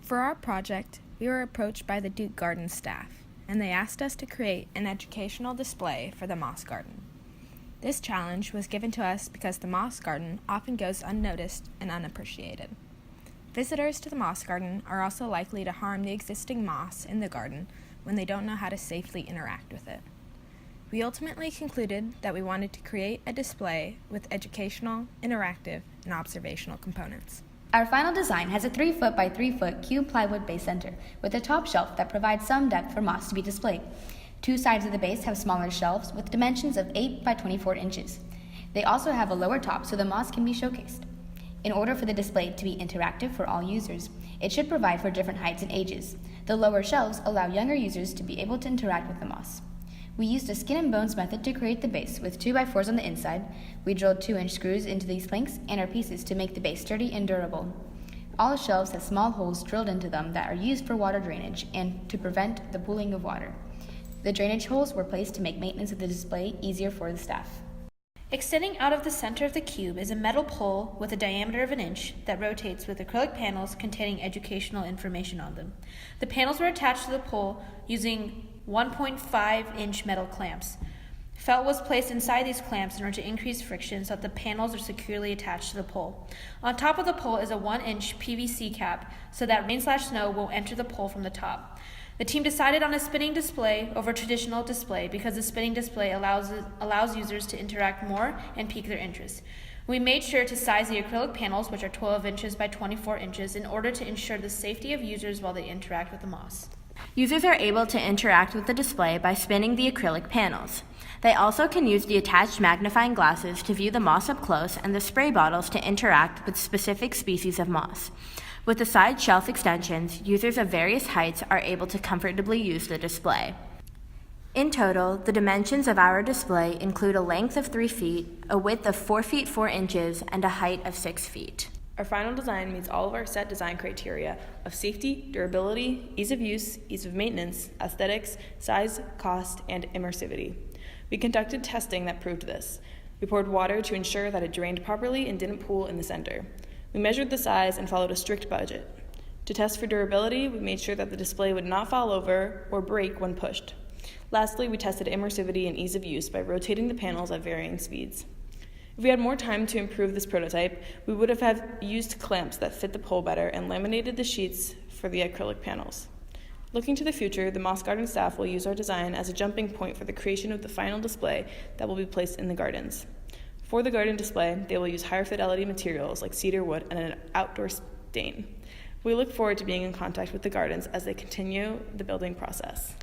For our project, we were approached by the Duke Garden staff, and they asked us to create an educational display for the Moss Garden. This challenge was given to us because the Moss Garden often goes unnoticed and unappreciated. Visitors to the Moss Garden are also likely to harm the existing moss in the garden when they don't know how to safely interact with it. We ultimately concluded that we wanted to create a display with educational, interactive, and observational components. Our final design has a 3-foot by 3-foot cube plywood base center with a top shelf that provides some depth for moss to be displayed. Two sides of the base have smaller shelves with dimensions of 8 by 24 inches. They also have a lower top so the moss can be showcased. In order for the display to be interactive for all users, it should provide for different heights and ages. The lower shelves allow younger users to be able to interact with the moss. We used a skin and bones method to create the base with 2x4s on the inside. We drilled 2-inch screws into these planks and our pieces to make the base sturdy and durable. All shelves have small holes drilled into them that are used for water drainage and to prevent the pooling of water. The drainage holes were placed to make maintenance of the display easier for the staff. Extending out of the center of the cube is a metal pole with a diameter of 1 inch that rotates with acrylic panels containing educational information on them. The panels were attached to the pole using 1.5-inch metal clamps. Felt was placed inside these clamps in order to increase friction so that the panels are securely attached to the pole. On top of the pole is a 1-inch PVC cap so that rain/snow won't enter the pole from the top. The team decided on a spinning display over traditional display because the spinning display allows users to interact more and pique their interest. We made sure to size the acrylic panels, which are 12 inches by 24 inches, in order to ensure the safety of users while they interact with the moss. Users are able to interact with the display by spinning the acrylic panels. They also can use the attached magnifying glasses to view the moss up close and the spray bottles to interact with specific species of moss. With the side shelf extensions, users of various heights are able to comfortably use the display. In total, the dimensions of our display include a length of 3 feet, a width of 4 feet 4 inches, and a height of 6 feet. Our final design meets all of our set design criteria of safety, durability, ease of use, ease of maintenance, aesthetics, size, cost, and immersivity. We conducted testing that proved this. We poured water to ensure that it drained properly and didn't pool in the center. We measured the size and followed a strict budget. To test for durability, we made sure that the display would not fall over or break when pushed. Lastly, we tested immersivity and ease of use by rotating the panels at varying speeds. If we had more time to improve this prototype, we would have used clamps that fit the pole better and laminated the sheets for the acrylic panels. Looking to the future, the Moss Garden staff will use our design as a jumping point for the creation of the final display that will be placed in the gardens. For the garden display, they will use higher fidelity materials like cedar wood and an outdoor stain. We look forward to being in contact with the gardens as they continue the building process.